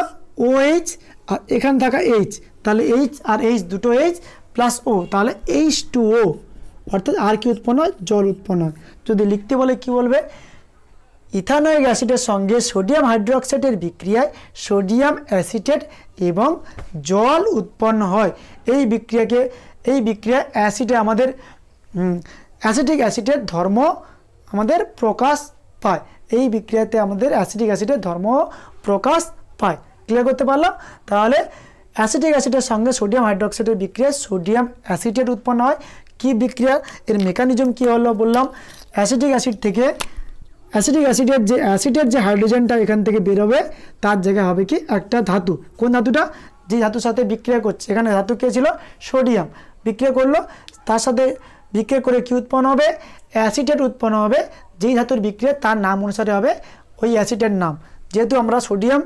OH, আর এখানে থাকা H, তাহলে H আর H দুটো H প্লাস O, তাহলে H2O, অর্থাৎ আর কি উৎপন্ন হয়, জল উৎপন্ন হয়। যদি লিখতে বলে কি বলবে, ইথানোয়িক অ্যাসিডের সঙ্গে সোডিয়াম হাইড্রোক্সাইডের বিক্রিয়ায় সোডিয়াম অ্যাসিটেট এবং জল উৎপন্ন হয়। এই বিক্রিয়া অ্যাসিডে আমাদের অ্যাসিটিক অ্যাসিডের ধর্ম আমাদের প্রকাশ পায়। এই বিক্রিয়াতে আমাদের অ্যাসিটিক অ্যাসিডের ধর্ম প্রকাশ পায়। ক্লিয়ার করতে পারলাম? তাহলে অ্যাসিটিক অ্যাসিডের সঙ্গে সোডিয়াম হাইড্রোক্সাইডের বিক্রিয়ায় সোডিয়াম অ্যাসিটেট উৎপন্ন হয়। কি বিক্রিয়া, এর মেকানিজম কি হলো বললাম, অ্যাসিটিক অ্যাসিডের যে অ্যাসিডের যে হাইড্রোজেনটা এখান থেকে বেরোবে তার জায়গায় হবে কি একটা ধাতু। কোন ধাতুটা, যে ধাতুর সাথে বিক্রিয়া করছে, এখানে ধাতু কে ছিল, সোডিয়াম, বিক্রিয়া করলো, তার সাথে বিক্রিয়া করে কি উৎপন্ন হবে, অ্যাসিটেট উৎপন্ন হবে। যেই ধাতুর বিক্রিয়া তার নাম অনুসারে হবে ওই অ্যাসিডের নাম। যেহেতু আমরা সোডিয়াম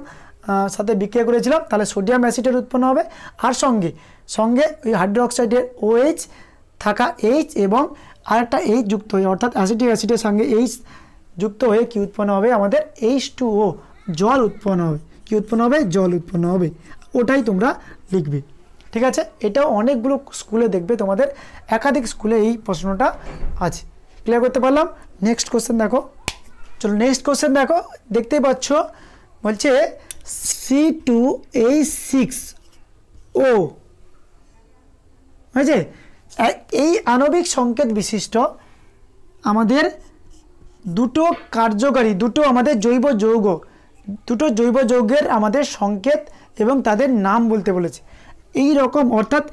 সাথে বিক্রিয়া করেছিলাম, তাহলে সোডিয়াম অ্যাসিটেট উৎপন্ন হবে। আর সঙ্গে ওই হাইড্রোক্সাইডের OH থাকা H এবং আরেকটা H যুক্ত হয়ে, অর্থাৎ অ্যাসিটিক অ্যাসিডের সঙ্গে H যুক্ত হয়ে কি উৎপন্ন হবে, আমাদের H2O, জল উৎপন্ন হবে। কি উৎপন্ন হবে, জল উৎপন্ন হবে। ওটাই তোমরা লিখবে, ঠিক আছে? এটাও অনেকগুলো স্কুলে দেখবে, তোমাদের একাধিক স্কুলে এই প্রশ্নটা আছে। ক্লিয়ার করতে পারলাম? নেক্সট কোশ্চেন দেখো, চলো নেক্সট কোশ্চেন দেখো, দেখতেই পাচ্ছ বলছে C2H6O, হয়েছে? এই আণবিক সংকেত বিশিষ্ট আমাদের দুটো কার্যকারী, দুটো আমাদের জৈব যৌগের আমাদের সংকেত এবং তাদের নাম বলতে বলেছে। এই রকম, অর্থাৎ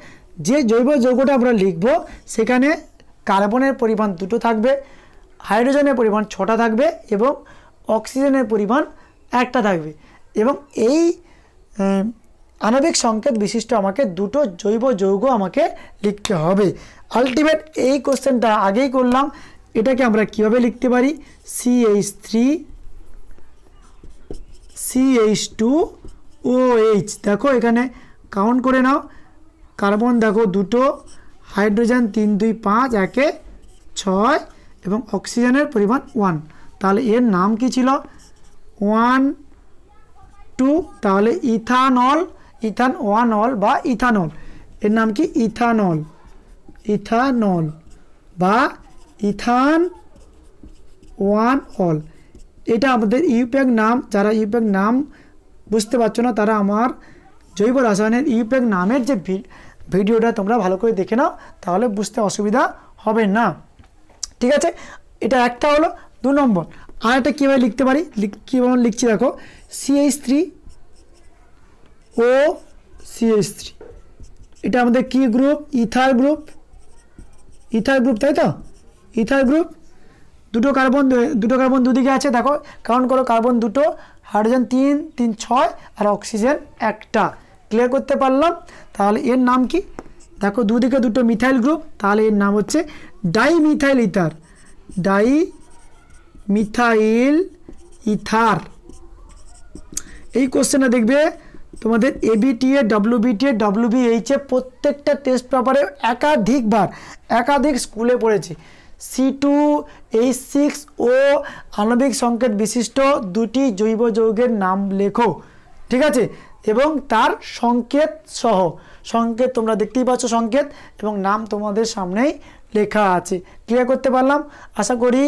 যে জৈব যৌগটা আমরা লিখব সেখানে কার্বনের পরিমাণ 2 থাকবে, হাইড্রোজেনের পরিমাণ 6টা থাকবে এবং অক্সিজেনের পরিমাণ 1টা থাকবে। এবং এই আণবিক সংকেত বিশিষ্ট আমাকে দুটো জৈব যৌগ আমাকে লিখতে হবে। আলটিমেট এই কোশ্চেনটা আগেই করলাম, এটাকে আমরা কিভাবে লিখতে পারি, CH3CH2OH। দেখো এখানে কাউন্ট করে নাও, কার্বন দেখো 2, হাইড্রোজেন 3 2 5 1 6 এবং অক্সিজেনের পরিমাণ 1। তাহলে এর নাম কি ছিল, 1 2, তাহলে ইথানল বা ইথানল, এর নাম কি, ইথানল বা ইথান 1 অল। এটা আমাদের ইউপ্যাক নাম। যারা ইউপ্যাক নাম বুঝতে পারছো না তারা আমার জৈব রসায়নের ইউপ্যাক নামের যে ভিডিওটা তোমরা ভালো করে দেখে নাও, তাহলে বুঝতে অসুবিধা হবে না, ঠিক আছে? এটা একটা হলো। 2 নম্বর আর একটা কীভাবে লিখতে পারি, কীভাবে লিখছি দেখো, CH3OCH3, এটা আমাদের কি গ্রুপ, ইথার গ্রুপ, তাই তো? ইথার গ্রুপ, দুটো কার্বন দুদিকে আছে। দেখো কাউন্ট করো, কার্বন 2, হাইড্রোজেন 3 3 6 আর অক্সিজেন 1টা। ক্লিয়ার করতে পারলাম? তাহলে এর নাম কি, দেখো দুদিকে 2টো মিথাইল গ্রুপ, তাহলে এর নাম হচ্ছে ডাইমিথাইল ইথার। এই কোশ্চেনটা দেখবে তোমাদের ABTA, WBTA, WBH প্রত্যেকটা টেস্ট পেপারে একাধিক স্কুলে পড়েছে। C2H6O আণবিক সংকেত বিশিষ্ট দুটি জৈব যৌগের নাম লেখো, ঠিক আছে? এবং তার সংকেত সহ, সংকেত তোমরা দেখতেই পাচ্ছ, সংকেত এবং নাম তোমাদের সামনেই লেখা আছে। ক্লিয়ার করতে পারলাম? আশা করি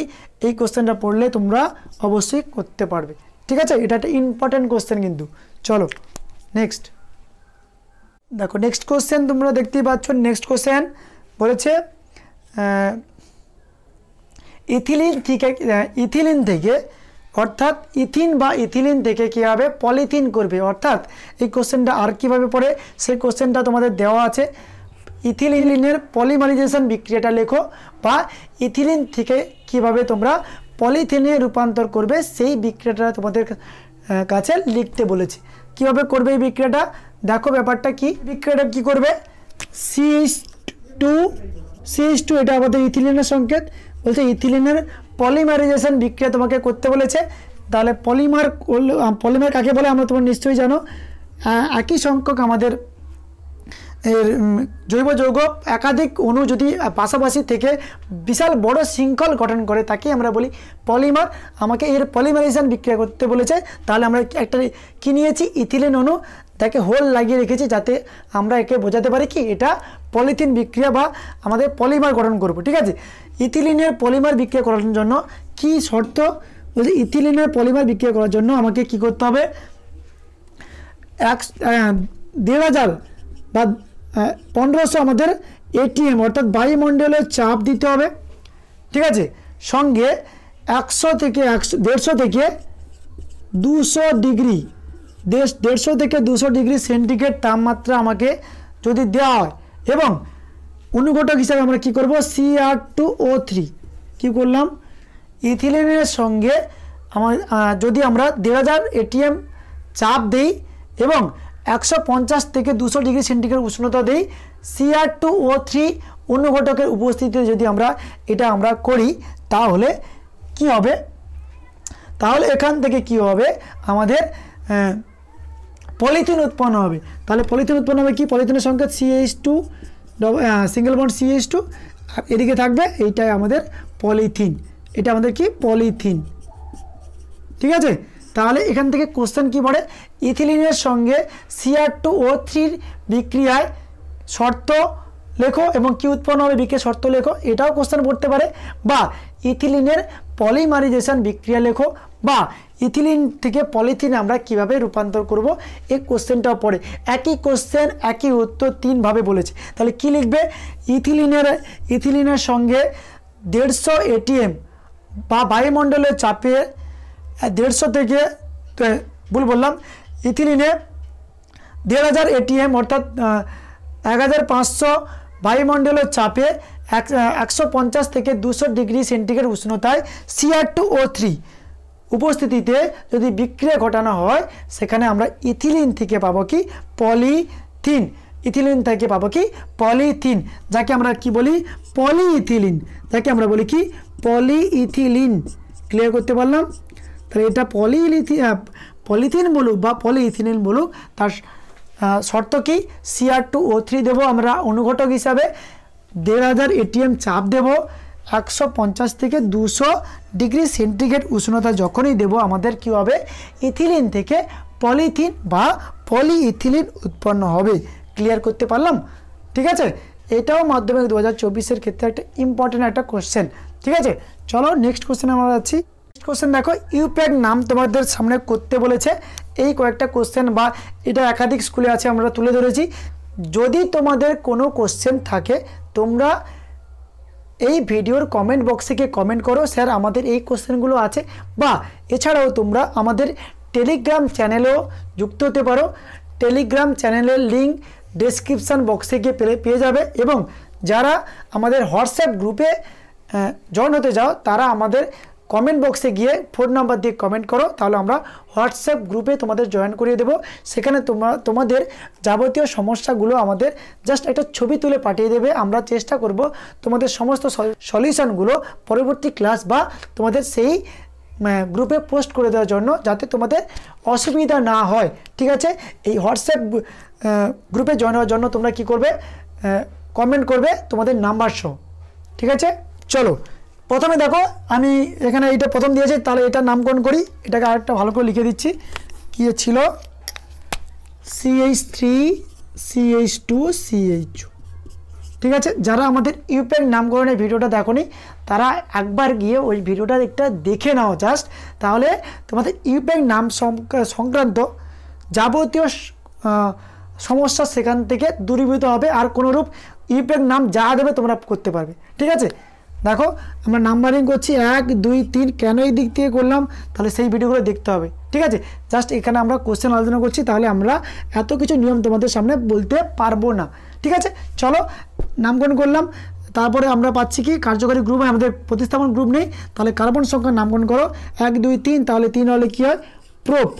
এই কোশ্চেনটা পড়লে তোমরা অবশ্যই করতে পারবে, ঠিক আছে? এটা একটা ইম্পর্টেন্ট কোশ্চেন কিন্তু। চলো নেক্সট দেখো, নেক্সট কোশ্চেন তোমরা দেখতেই পাচ্ছ। নেক্সট কোশ্চেন বলেছে ইথিলিন থেকে অর্থাৎ ইথিলিন থেকে কী হবে, পলিথিন করবে। অর্থাৎ এই কোশ্চেনটা আর কীভাবে পড়ে সেই কোশ্চেনটা তোমাদের দেওয়া আছে। ইথিলিনের পলিমারাইজেশন বিক্রিয়াটা লেখো, বা ইথিলিন থেকে কিভাবে তোমরা পলিথিনে রূপান্তর করবে সেই বিক্রিয়াটা তোমাদের কাছে লিখতে বলেছে। কিভাবে করবে এই বিক্রিয়াটা, দেখো ব্যাপারটা কি, বিক্রিয়াটা কি করবে, CH2 এটা আমাদের ইথিলিনের সংকেত, বলছে ইথিলিনের পলিমারাইজেশন বিক্রিয়া তোমাকে করতে বলেছে। তাহলে পলিমার কাকে বলে আমরা তোমরা নিশ্চয়ই জানো। একই সংখ্যক আমাদের এর জৈব যৌগ একাধিক অণু যদি পাশাপাশি থেকে বিশাল বড় শৃঙ্খল গঠন করে তাকে আমরা বলি পলিমার। আমাকে এর পলিমারাইজেশন বিক্রিয়া করতে বলেছে, তাহলে আমরা একটা কী নিয়েছি, ইথিলিন অণু, তাকে হোল লাগিয়ে রেখেছি যাতে আমরা একে বোঝাতে পারি কি এটা পলিথিন বিক্রিয়া বা আমাদের পলিমার গঠন করব। ঠিক আছে, ইথিলিনের পলিমার বিক্রিয়া করার জন্য কি শর্ত, ইথিলিনের পলিমার বিক্রিয়া করার জন্য আমাকে কি করতে হবে, 1500 বা 1500 আমাদের এটিএম অর্থাৎ বায়ুমণ্ডলের চাপ দিতে হবে। ঠিক আছে, সঙ্গে 100 থেকে 150 থেকে 200 ডিগ্রি 150 থেকে 200 ডিগ্রি সেন্টিগ্রেড তাপমাত্রা আমাকে যদি দেওয়া হয়, এবং অনুঘটক হিসাবে আমরা কি করব, Cr2O3 কি করলাম, ইথিলিনের সঙ্গে যদি আমরা 1500 এটিএম চাপ দেই এবং 150 থেকে 200 ডিগ্রি সেন্টিগ্রেড উষ্ণতা দেই, Cr2O3 অনুঘটকের উপস্থিতিতে যদি আমরা করি, তাহলে কি হবে, তাহলে এখান থেকে কি হবে, আমাদের পলিথিন উৎপন্ন হবে। তাহলে পলিথিন উৎপন্ন হবে কি, পলিথিনের সংকেত CH2 সিঙ্গেল বন্ড CH2, আর এদিকে থাকবে এইটাই আমাদের পলিথিন, এটা আমাদের কি পলিথিন। ঠিক আছে, তাহলে এখান থেকে কোশ্চেন কি পড়ে, ইথিলিনের সঙ্গে Cr2O3 বিক্রিয়ায় শর্ত লেখো এবং কি উৎপন্ন হবে বিক্রিয়া শর্ত লেখো, এটাও কোশ্চেন পড়তে পারে। বা ইথিলিনের পলিমারাইজেশন বিক্রিয়া লেখো, বা ইথিলিন থেকে পলিথিনে আমরা কিভাবে রূপান্তর করব, এই কোশ্চেনটাও পড়ে। একই কোশ্চেন একই উত্তর 3 ভাবে বলেছে। তাহলে কি লিখবে, ইথিলিনের সঙ্গে 150 এটিএম বা বায়ুমণ্ডলের চাপে 150 থেকে ভুল বললাম, ইথিলিনে 1500 এটিএম অর্থাৎ 1500 বায়ুমণ্ডলের চাপে 150 থেকে 200 ডিগ্রি সেন্টিগ্রেড উষ্ণতায় Cr2O3 উপস্থিতিতে যদি বিক্রিয়া ঘটানো হয়, সেখানে আমরা ইথিলিন থেকে পাবো কি পলিথিন, ইথিলিন থেকে পাবো কি পলিথিন, যাকে আমরা কি বলি পলিইথিলিন, যাকে আমরা বলি কি পলিইথিলিন। ক্লিয়ার করতে পারলাম? তাহলে এটা পলিথিন বলুক বা পলিইথিলিন বলুক, তার শর্ত কি, Cr2O3 দেবো আমরা অনুঘটক হিসাবে, 1500 এটিএম চাপ দেব, 150 থেকে 200 ডিগ্রি সেন্টিগ্রেড উষ্ণতা যখনই দেব, আমাদের কি হবে, ইথিলিন থেকে পলিথিন বা পলিইথিলিন উৎপন্ন হবে। ক্লিয়ার করতে পারলাম? ঠিক আছে, এটাও মাধ্যমিক 2024-এর ক্ষেত্রে একটা ইম্পর্টেন্ট একটা কোশ্চেন। ঠিক আছে, চলো নেক্সট কোশ্চেন আমরা যাচ্ছি। কোশ্চেন দেখো, ইউপ্যাক নাম তোমাদের সামনে করতে বলেছে। এই কয়েকটা কোশ্চেন বা এটা একাধিক স্কুলে আছে, আমরা তুলে ধরেছি। যদি তোমাদের কোনো কোশ্চেন থাকে, তোমরা এই ভিডিওর কমেন্ট বক্সে গিয়ে কমেন্ট করো, স্যার আমাদের এই কোশ্চেনগুলো আছে। বা এছাড়াও তোমরা আমাদের টেলিগ্রাম চ্যানেলেও যুক্ত হতে পারো। টেলিগ্রাম চ্যানেলের লিঙ্ক ডেসক্রিপশান বক্সে গিয়ে পেয়ে যাবে। এবং যারা আমাদের হোয়াটসঅ্যাপ গ্রুপে জয়েন হতে যাও, তারা আমাদের কমেন্ট বক্সে গিয়ে ফোন নাম্বার দিয়ে কমেন্ট করো, তাহলে আমরা হোয়াটসঅ্যাপ গ্রুপে তোমাদের জয়েন করিয়ে দেবো। সেখানে তোমাদের যাবতীয় সমস্যাগুলো আমাদের জাস্ট একটা ছবি তুলে পাঠিয়ে দেবে। আমরা চেষ্টা করব তোমাদের সমস্ত সলিউশনগুলো পরবর্তী ক্লাস বা তোমাদের সেই গ্রুপে পোস্ট করে দেওয়ার জন্য, যাতে তোমাদের অসুবিধা না হয়। ঠিক আছে, এই হোয়াটসঅ্যাপ গ্রুপে জয়েন হওয়ার জন্য তোমরা কি করবে, কমেন্ট করবে তোমাদের নাম্বার সহ। ঠিক আছে, চলো প্রথমে দেখো, আমি এখানে এইটা প্রথম দিয়েছি, তাহলে এটা নামকরণ করি। এটাকে আরেকটা ভালো করে লিখে দিচ্ছি। কি ছিল, CH3 CH2 CH2। ঠিক আছে, যারা আমাদের ইউপ্যাক নামকরণের ভিডিওটা দেখোনি, তারা একবার গিয়ে ওই ভিডিওটা একটা দেখে নাও জাস্ট, তাহলে তোমাদের ইউপ্যাক নাম সংক্রান্ত যাবতীয় সমস্যা সেখান থেকে দূরীভূত হবে। আর কোনোরূপ ইউপ্যাক নাম যা দেবে তোমরা করতে পারবে। ঠিক আছে, দেখো আমরা নাম্বারিং করছি 1 2 3। কেন এই দিক থেকে করলাম, তাহলে সেই ভিডিওগুলো দেখতে হবে। ঠিক আছে, জাস্ট এখানে আমরা কোশ্চেন আলোচনা করছি, তাহলে আমরা এত কিছু নিয়ম তোমাদের সামনে বলতে পারবো না। ঠিক আছে, চলো নামকরণ করলাম। তারপরে আমরা পাচ্ছি কি, কার্যকরী গ্রুপ, আমাদের প্রতিস্থাপন গ্রুপ নেই, তাহলে কার্বন সংখ্যা নামকরণ করো 1 2 3। তাহলে 3 হলে কী হয়, প্রোপ।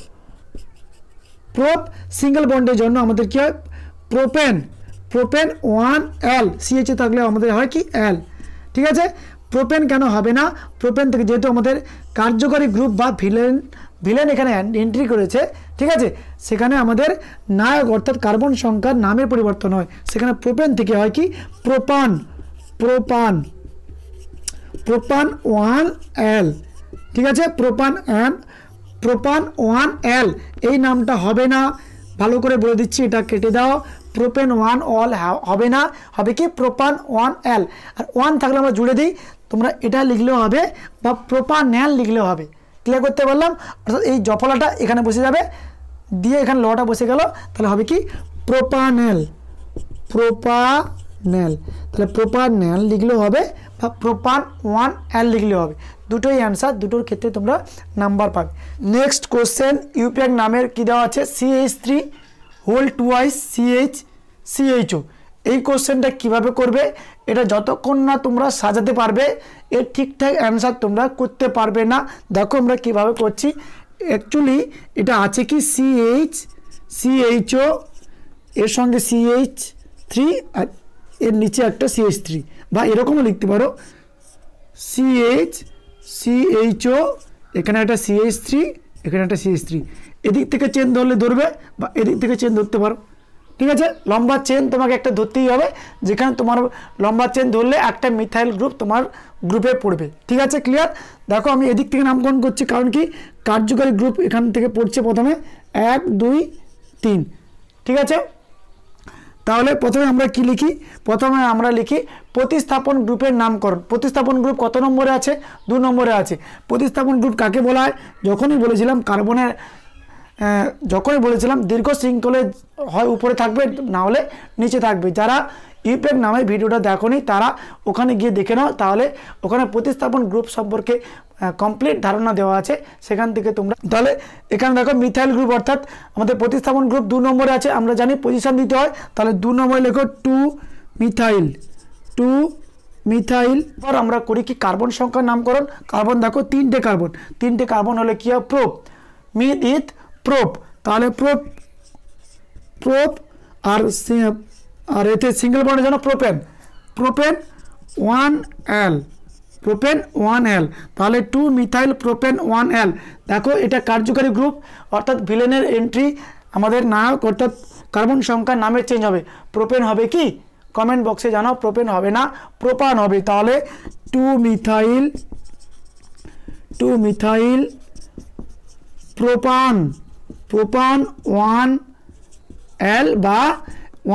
সিঙ্গেল বন্ডের জন্য আমাদের কী হয়, প্রোপেন 1L। CH থাকলে আমাদের হয় কি L। ঠিক আছে, প্রোপেন কেন হবে না, প্রোপেন থেকে যেহেতু আমাদের কার্যকরী গ্রুপ বা ভিলেন এখানে এন্ট্রি করেছে, ঠিক আছে, সেখানে আমাদের নায়ক অর্থাৎ কার্বন সংখ্যার নামের পরিবর্তন হয়। সেখানে প্রোপেন থেকে হয় কি প্রোপান, প্রোপান, প্রোপান 1L, ঠিক আছে, প্রোপান 1L এই নামটা হবে না, ভালো করে বলে দিচ্ছি, এটা কেটে দাও। প্রোপেন 1L হবে না, হবে কি প্রোপান 1L, আর 1 থাকলে আমরা জুড়ে দিই, তোমরা এটা লিখলেও হবে বা প্রোপানেল লিখলেও হবে। ক্লিয়ার করতে পারলাম? অর্থাৎ এই জফলাটা এখানে বসে যাবে, দিয়ে এখানে লটা বসে গেল, তাহলে হবে কি প্রোপানেল, প্রোপানেল। তাহলে প্রোপানেল লিখলেও হবে বা প্রোপান 1L লিখলেও হবে, দুটোই অ্যান্সার, দুটোর ক্ষেত্রে তোমরা নাম্বার পাবে। নেক্সট কোশ্চেন, ইউপিএক নামের কি দেওয়া আছে CH3 হোল টুয়াইস CHO। এই কোশ্চেনটা কিভাবে করবে, এটা যতক্ষণ না তোমরা সাজাতে পারবে এর ঠিকঠাক অ্যান্সার তোমরা করতে পারবে না। দেখো আমরা কিভাবে করছি, অ্যাকচুয়ালি এটা আছে কি CHO এর সঙ্গে CH3 আর এর নিচে একটা CH3, বা এরকমও লিখতে পারো CHO, এখানে একটা CH3, এখানে একটা CH3, এদিক থেকে চেন ধরলে ধরবে বা এদিক থেকে চেন ধরতে পারো, ঠিক আছে। লম্বা চেন তোমাকে একটা ধরতেই হবে, যেখানে তোমার লম্বা চেন ধরলে একটা মিথাইল গ্রুপ তোমার গ্রুপে পড়বে, ঠিক আছে। ক্লিয়ার? দেখো আমি এদিক থেকে নামকরণ করছি, কারণ কি কার্যকারী গ্রুপ এখান থেকে পড়ছে প্রথমে 1 2 3, ঠিক আছে। তাহলে প্রথমে আমরা কি লিখি, প্রথমে আমরা লিখি প্রতিস্থাপন গ্রুপের নামকরণ। প্রতিস্থাপন গ্রুপ কত নম্বরে আছে? 2 নম্বরে আছে। প্রতিস্থাপন গ্রুপ কাকে বলা হয়? যখনই বলেছিলাম কার্বনের, যখনই বলেছিলাম দীর্ঘ শৃঙ্খলে হয় উপরে থাকবে, না হলে নিচে থাকবে। যারা ইউপিএক নামে ভিডিওটা দেখোনি তারা ওখানে গিয়ে দেখে নাও, তাহলে ওখানে প্রতিস্থাপন গ্রুপ সম্পর্কে কমপ্লিট ধারণা দেওয়া আছে, সেখান থেকে তোমরা। তাহলে এখানে দেখো মিথাইল গ্রুপ, অর্থাৎ আমাদের প্রতিস্থাপন গ্রুপ 2 নম্বরে আছে, আমরা জানি পজিশন দিতে হয়, তাহলে 2 নম্বরে লেখো 2 মিথাইল, 2 মিথাইল। পর আমরা করি কি কার্বন সংখ্যার নামকরণ। কার্বন দেখো 3টে কার্বন, 3টে কার্বন হলে কি হয় প্রোপ, মিথ ইথ প্রোপ, তাহলে প্রোপ, প্রোপ আর এতে সিঙ্গেল বন্ডের জন্য propane, propane 1L, propane 1L, তাহলে 2 মিথাইল প্রোপেন 1L। দেখো এটা কার্যকারী গ্রুপ, অর্থাৎ ভিলেনের এন্ট্রি আমাদের নায়ক অর্থাৎ কার্বন সংখ্যার নামের চেঞ্জ হবে। প্রোপেন হবে কি কমেন্ট বক্সে জানাও, প্রোপেন হবে না প্রোপান হবে। তাহলে 2 মিথাইল প্রোপান, প্রোপান 1L বা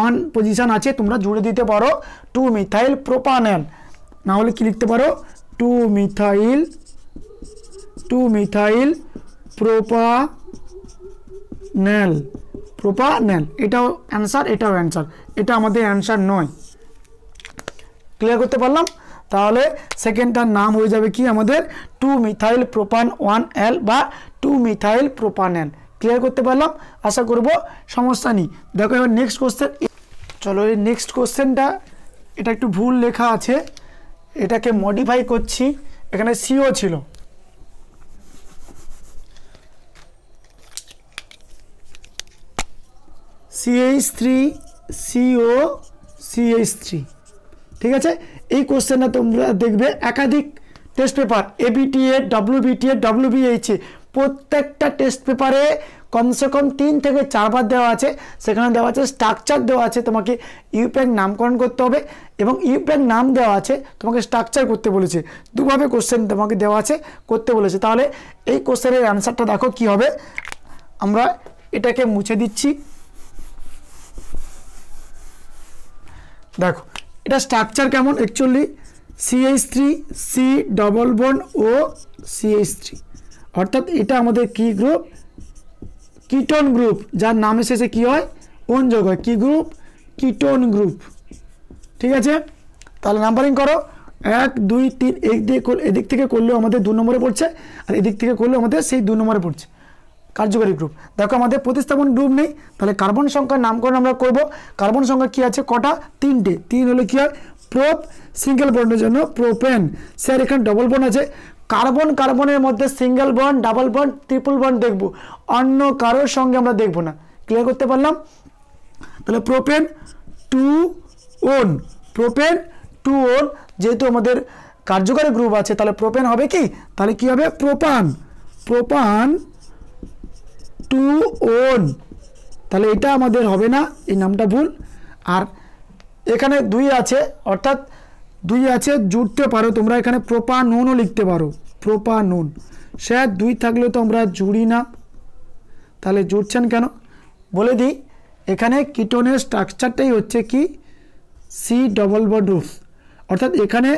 1 পজিশন আছে, তোমরা জুড়ে দিতে পারো 2 মিথাইল প্রোপানেল, না হলে কি লিখতে পারো 2 মিথাইল প্রোপানেল, প্রোপানেল। এটাও অ্যান্সার, এটাও অ্যান্সার, এটা আমাদের অ্যান্সার নয়। ক্লিয়ার করতে পারলাম? তাহলে সেকেন্ডটার নাম হয়ে যাবে কি আমাদের 2 মিথাইল প্রোপান 1L বা 2 মিথাইল প্রোপানেল। ক্লিয়ার করতে পারলাম? আশা করব সমস্যা নেই। দেখো এবার নেক্সট কোশ্চেন, চলো এই নেক্সট কোশ্চেনটা, এটা একটু ভুল লেখা আছে, এটাকে মডিফাই করছি। এখানে CO ছিল, CH3 ঠিক আছে। এই কোশ্চেনটা তোমরা দেখবে একাধিক test paper, ABTA, WBTA, WBHA, প্রত্যেকটা টেস্ট পেপারে কমসে কম 3 থেকে 4 বার দেওয়া আছে। সেখানে দেওয়া আছে স্ট্রাকচার দেওয়া আছে, তোমাকে ইউপিএক নামকরণ করতে হবে, এবং ইউপিএক নাম দেওয়া আছে, তোমাকে স্ট্রাকচার করতে বলেছে। দুভাবে কোশ্চেন তোমাকে দেওয়া আছে, করতে বলেছে। তাহলে এই কোশ্চেনের অ্যান্সারটা দেখো কি হবে। আমরা এটাকে মুছে দিচ্ছি। দেখো এটা স্ট্রাকচার কেমন, actually CH3 C double bond O CH3, অর্থাৎ এটা আমাদের কি গ্রুপ, কিটোন গ্রুপ, যার নামের শেষে কি হয় ওন যোগ হয়, কি গ্রুপ, কিটোন গ্রুপ, ঠিক আছে। তাহলে নাম্বারিং করো 1 2 3, এদিক থেকে করলেও আমাদের 2 নম্বরে পড়ছে, আর এদিক থেকে করলেও আমাদের সেই 2 নম্বরে পড়ছে কার্যকারী গ্রুপ। দেখো আমাদের প্রতিস্থাপন গ্রুপ নেই, তাহলে কার্বন সংখ্যার নামকরণ আমরা করব। কার্বন সংখ্যা কি আছে কটা, 3টে, 3 হলে কি হয় প্রোপ, সিঙ্গেল বন্ডের জন্য প্রোপেন। স্যার এখানে ডবল বন্ড আছে, কার্বনের মধ্যে single bond, double bond, triple bond দেখব, অন্য কারোর সঙ্গে আমরা দেখব না। ক্লিয়ার করতে পারলাম? তাহলে প্রোপেন 2 ওন, প্রোপেন 2 ওন, যেহেতু আমাদের কার্যকারী গ্রুপ আছে তাহলে প্রোপেন হবে কি, তাহলে কি হবে প্রোপান, প্রোপান টু ওন, তাহলে এটা আমাদের হবে না, এই নামটা ভুল। আর এখানে 2 আছে, অর্থাৎ 2 আছে, জুড়তে পারো তোমরা, এখানে প্রোপাননও লিখতে পারো, প্রোপানন। স্যার 2 থাকলে তো আমরা জুড়ি না, তাহলে জুড়ছেন কেন বলে দিই। এখানে কিটোনের স্ট্রাকচারটাই হচ্ছে কি সি ডবল বন্ড গ্রুপ, অর্থাৎ এখানে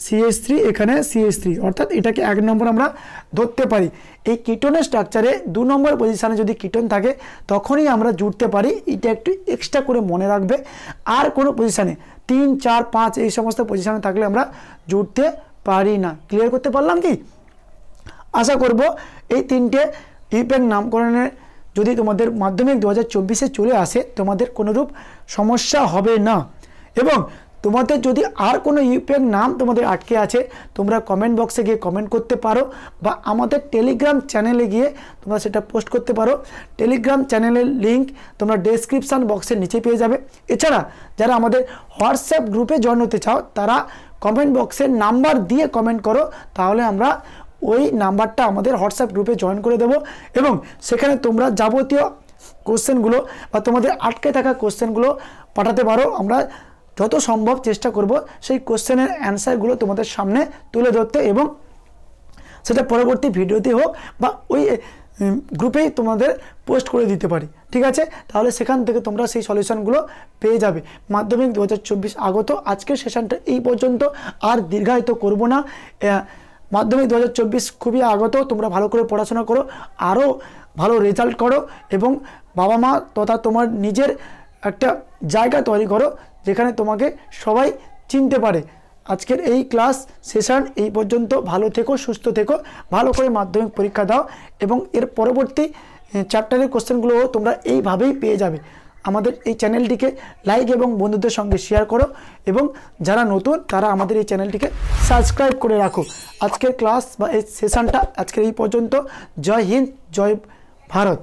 CH3 এখানে CH3, অর্থাৎ এটাকে 1 নম্বর আমরা ধরতে পারি। এই কিটোনের স্ট্রাকচারে 2 নম্বর পজিশানে যদি কিটোন থাকে তখনই আমরা জুড়তে পারি, এটা একটু এক্সট্রা করে মনে রাখবে। আর কোনো পজিশানে 3, 4, 5 এই সমস্ত পজিশানে থাকলে আমরা জুড়তে পারি না। ক্লিয়ার করতে পারলাম কি? আশা করব এই 3টে ইউপিএক নামকরণের যদি তোমাদের মাধ্যমিক 2024-এ চলে আসে তোমাদের কোনোরূপ সমস্যা হবে না। এবং তোমাদের যদি আর কোনো ইউপিএক নাম তোমাদের আটকে আছে তোমরা কমেন্ট বক্সে গিয়ে কমেন্ট করতে পারো, বা আমাদের টেলিগ্রাম চ্যানেলে গিয়ে তোমরা সেটা পোস্ট করতে পারো। টেলিগ্রাম চ্যানেলের লিঙ্ক তোমরা ডেসক্রিপশান বক্সের নিচে পেয়ে যাবে। এছাড়া যারা আমাদের হোয়াটসঅ্যাপ গ্রুপে জয়েন হতে চাও তারা কমেন্ট বক্সের নাম্বার দিয়ে কমেন্ট করো, তাহলে আমরা ওই নাম্বারটা আমাদের হোয়াটসঅ্যাপ গ্রুপে জয়েন করে দেব। এবং সেখানে তোমরা যাবতীয় কোশ্চেনগুলো বা তোমাদের আটকে থাকা কোশ্চেনগুলো পাঠাতে পারো। আমরা যত সম্ভব চেষ্টা করব সেই কোশ্চেনের অ্যান্সারগুলো তোমাদের সামনে তুলে ধরতে, এবং সেটা পরবর্তী ভিডিওতে হোক বা ওই গ্রুপেই তোমাদের পোস্ট করে দিতে পারি। ঠিক আছে, তাহলে সেখান থেকে তোমরা সেই সলিউশনগুলো পেয়ে যাবে। মাধ্যমিক 2024 আগত আজকের সেশনটা এই পর্যন্ত, আর দীর্ঘায়িত করব না। মাধ্যমিক 2024 খুবই আগত, তোমরা ভালো করে পড়াশোনা করো, আরও ভালো রেজাল্ট করো, এবং বাবা মা তথা তোমার নিজের একটা জায়গা তৈরি করো যেখানে তোমাকে সবাই চিনতে পারে। আজকের এই ক্লাস সেশন এই পর্যন্ত। ভালো থেকো, সুস্থ থেকো, ভালো করে মাধ্যমিক পরীক্ষা দাও, এবং এর পরবর্তী চ্যাপ্টারের কোশ্চেনগুলোও তোমরা এইভাবেই পেয়ে যাবে। আমাদের এই চ্যানেলটিকে লাইক এবং বন্ধুদের সঙ্গে শেয়ার করো, এবং যারা নতুন তারা আমাদের এই চ্যানেলটিকে সাবস্ক্রাইব করে রাখো। আজকের ক্লাস বা এই সেশনটা আজকের এই পর্যন্ত। জয় হিন্দ, জয় ভারত।